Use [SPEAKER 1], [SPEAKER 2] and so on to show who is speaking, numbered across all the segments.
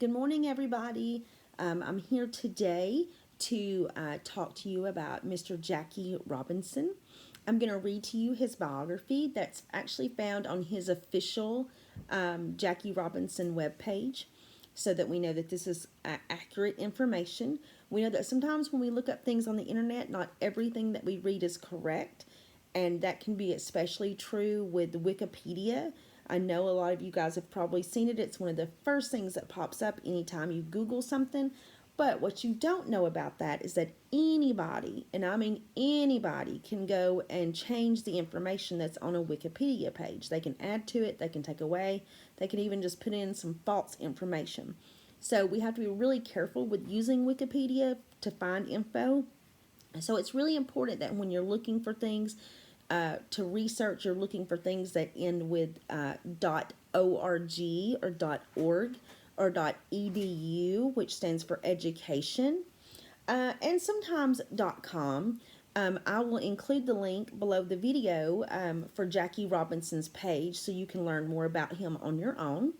[SPEAKER 1] Good morning, everybody. I'm here today to talk to you about Mr. Jackie Robinson. I'm going to read to you his biography that's actually found on his official Jackie Robinson webpage so that we know that this is accurate information. We know that sometimes when we look up things on the internet, not everything that we read is correct, and that can be especially true with Wikipedia. I know a lot of you guys have probably seen it. It's one of the first things that pops up anytime you Google something. But what you don't know about that is that anybody, and I mean anybody, can go and change the information that's on a Wikipedia page. They can add to it, they can take away, they can even just put in some false information. So we have to be really careful with using Wikipedia to find info. So it's really important that when you're looking for things to research, you're looking for things that end with .org or .org or .edu, which stands for education, and sometimes .com. I will include the link below the video for Jackie Robinson's page so you can learn more about him on your own.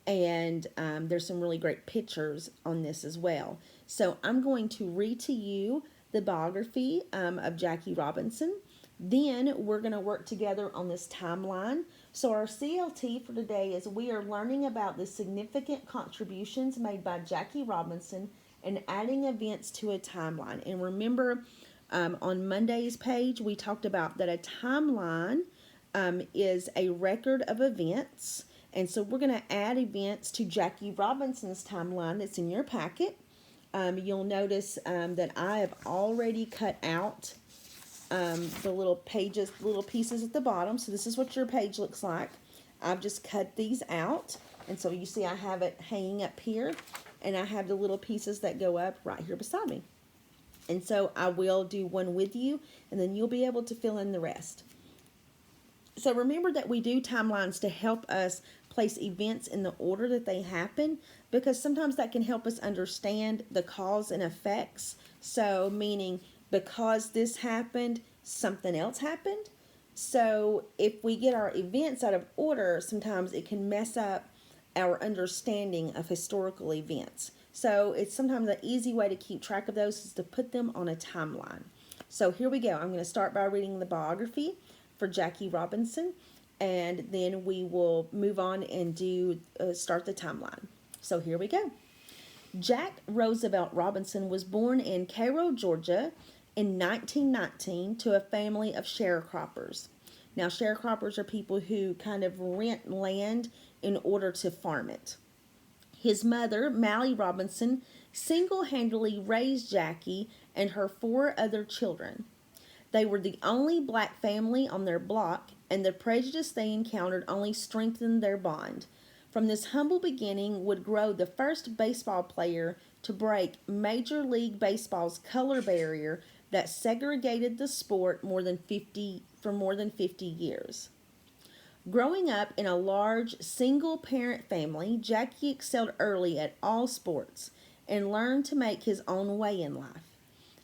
[SPEAKER 1] And there's some really great pictures on this as well. So I'm going to read to you the biography of Jackie Robinson. Then we're going to work together on this timeline. So our CLT for today is we are learning about the significant contributions made by Jackie Robinson and adding events to a timeline. And remember, on Monday's page, we talked about that a timeline is a record of events. And so we're going to add events to Jackie Robinson's timeline that's in your packet. You'll notice that I have already cut out the little pages, little pieces at the bottom. So this is what your page looks like. I've just cut these out. And so you see I have it hanging up here. And I have the little pieces that go up right here beside me. And so I will do one with you. And then you'll be able to fill in the rest. So remember that we do timelines to help us place events in the order that they happen, because sometimes that can help us understand the cause and effects. So meaning because this happened, something else happened. So if we get our events out of order, sometimes it can mess up our understanding of historical events. So it's sometimes an easy way to keep track of those is to put them on a timeline. So here we go. I'm going to start by reading the biography for Jackie Robinson, and then we will move on and start the timeline. So here we go. Jack Roosevelt Robinson was born in Cairo, Georgia in 1919 to a family of sharecroppers. Now, sharecroppers are people who kind of rent land in order to farm it. His mother, Mally Robinson, single-handedly raised Jackie and her 4 other children. They were the only black family on their block, and the prejudice they encountered only strengthened their bond. From this humble beginning would grow the first baseball player to break Major League Baseball's color barrier that segregated the sport for more than 50 years. Growing up in a large single-parent family, Jackie excelled early at all sports and learned to make his own way in life.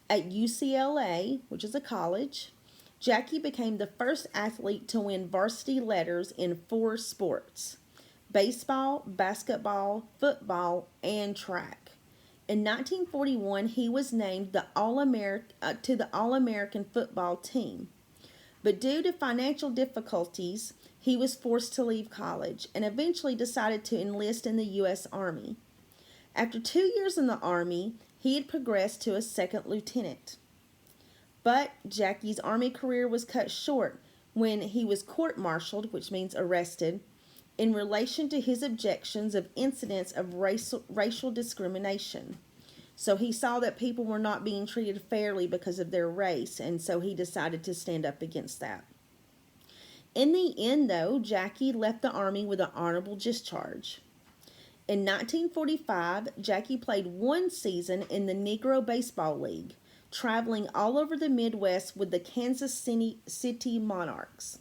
[SPEAKER 1] At UCLA, which is a college, Jackie became the first athlete to win varsity letters in 4 sports: baseball, basketball, football, and track. In 1941, he was named to the All-American football team. But due to financial difficulties, he was forced to leave college and eventually decided to enlist in the U.S. Army. After 2 years in the Army, he had progressed to a second lieutenant. But Jackie's Army career was cut short when he was court-martialed, which means arrested, in relation to his objections of incidents of racial discrimination. So he saw that people were not being treated fairly because of their race, and so he decided to stand up against that. In the end, though, Jackie left the Army with an honorable discharge. In 1945, Jackie played 1 season in the Negro Baseball League, traveling all over the Midwest with the Kansas City Monarchs.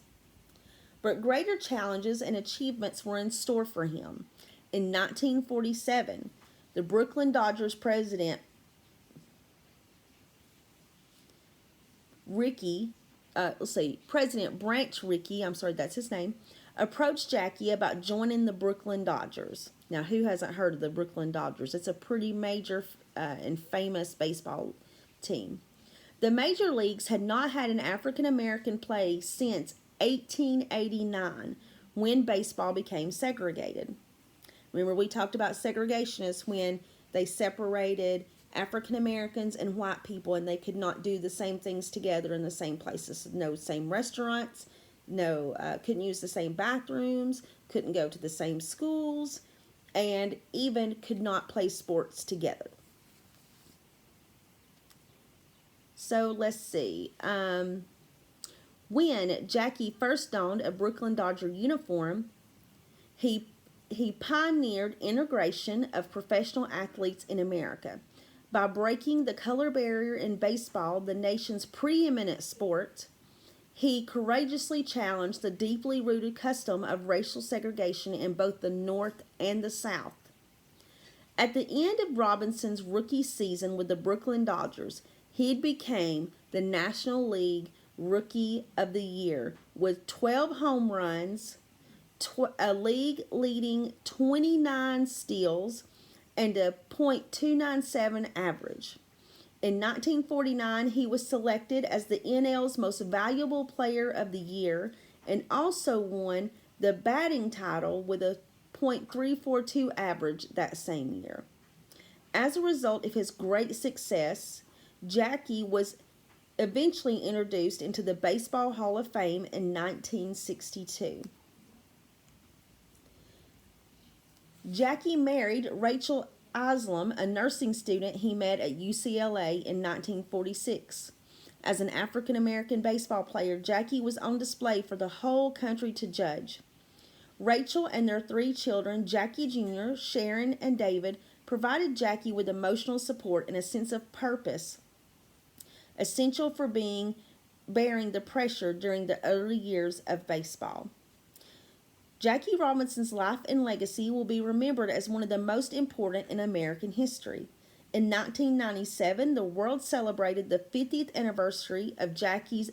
[SPEAKER 1] But greater challenges and achievements were in store for him. In 1947, the Brooklyn Dodgers president, President Branch Rickey, that's his name, approached Jackie about joining the Brooklyn Dodgers. Now, who hasn't heard of the Brooklyn Dodgers? It's a pretty major and famous baseball team. The major leagues had not had an African American play since 1889, when baseball became segregated. Remember, we talked about segregationists when they separated African Americans and white people, and they could not do the same things together in the same places. No same restaurants, no, couldn't use the same bathrooms, couldn't go to the same schools, and even could not play sports together. So let's see. When Jackie first donned a Brooklyn Dodger uniform, he pioneered integration of professional athletes in America. By breaking the color barrier in baseball, the nation's preeminent sport, he courageously challenged the deeply rooted custom of racial segregation in both the North and the South. At the end of Robinson's rookie season with the Brooklyn Dodgers, he became the National League Rookie of the Year with 12 home runs, a league-leading 29 steals, and a .297 average. In 1949, he was selected as the NL's most valuable player of the year and also won the batting title with a .342 average that same year. As a result of his great success, Jackie was eventually introduced into the Baseball Hall of Fame in 1962. Jackie married Rachel Islam, a nursing student he met at UCLA in 1946. As an African American baseball player, Jackie was on display for the whole country to judge. Rachel and their 3 children, Jackie Jr., Sharon, and David, provided Jackie with emotional support and a sense of purpose, essential for bearing the pressure during the early years of baseball. Jackie Robinson's life and legacy will be remembered as one of the most important in American history. In 1997, the world celebrated the 50th anniversary of Jackie's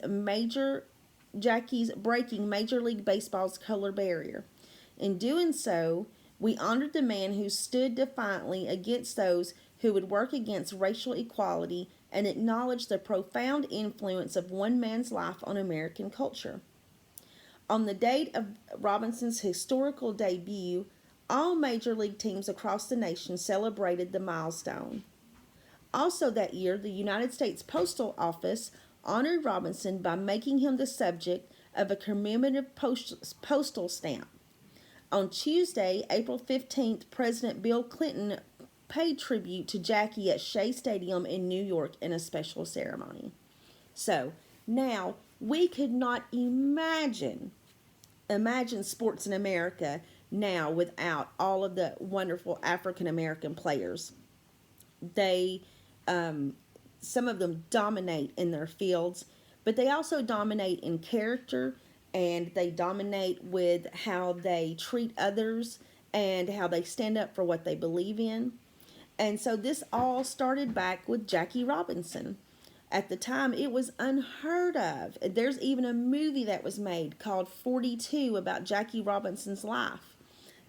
[SPEAKER 1] breaking Major League Baseball's color barrier. In doing so, we honored the man who stood defiantly against those who would work against racial equality and acknowledged the profound influence of one man's life on American culture. On the date of Robinson's historical debut, all major league teams across the nation celebrated the milestone. Also that year, the United States Postal Office honored Robinson by making him the subject of a commemorative postal stamp. On Tuesday, April 15th, President Bill Clinton paid tribute to Jackie at Shea Stadium in New York in a special ceremony. So, now, we could not imagine sports in America now without all of the wonderful African American players. They, some of them dominate in their fields, but they also dominate in character, and they dominate with how they treat others and how they stand up for what they believe in. And so this all started back with Jackie Robinson. At the time, it was unheard of. There's even a movie that was made called 42 about Jackie Robinson's life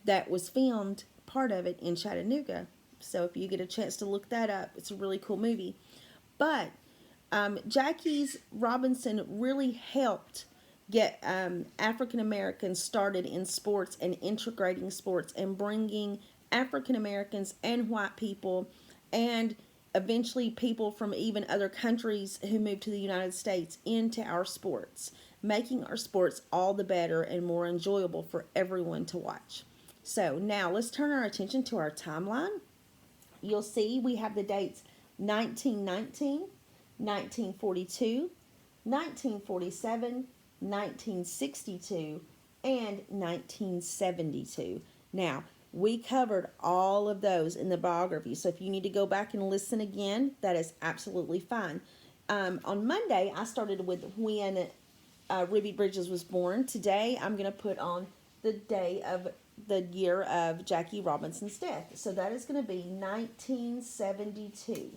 [SPEAKER 1] that was filmed, part of it, in Chattanooga. So if you get a chance to look that up, it's a really cool movie. But Jackie Robinson really helped get African Americans started in sports and integrating sports and bringing African Americans and white people and eventually people from even other countries who moved to the United States into our sports, making our sports all the better and more enjoyable for everyone to watch. So now let's turn our attention to our timeline. You'll see we have the dates 1919, 1942, 1947, 1962, and 1972. Now, we covered all of those in the biography, so if you need to go back and listen again, that is absolutely fine. On Monday, I started with when Ruby Bridges was born. Today, I'm going to put on the day of the year of Jackie Robinson's death. So that is going to be 1972.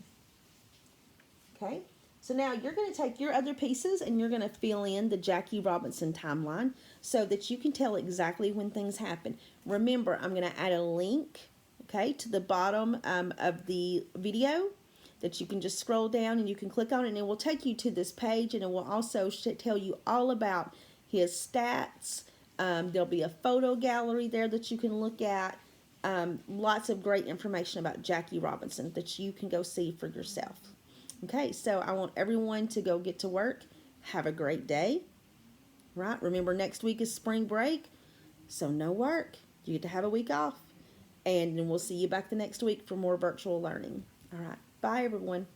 [SPEAKER 1] Okay? So now you're going to take your other pieces and you're going to fill in the Jackie Robinson timeline so that you can tell exactly when things happen. Remember, I'm going to add a link, okay, to the bottom of the video that you can just scroll down and you can click on it, and it will take you to this page, and it will also tell you all about his stats. There'll be a photo gallery there that you can look at. Lots of great information about Jackie Robinson that you can go see for yourself. Okay, so I want everyone to go get to work. Have a great day. Right? Remember, next week is spring break, so no work. You get to have a week off. And then we'll see you back the next week for more virtual learning. All right. Bye, everyone.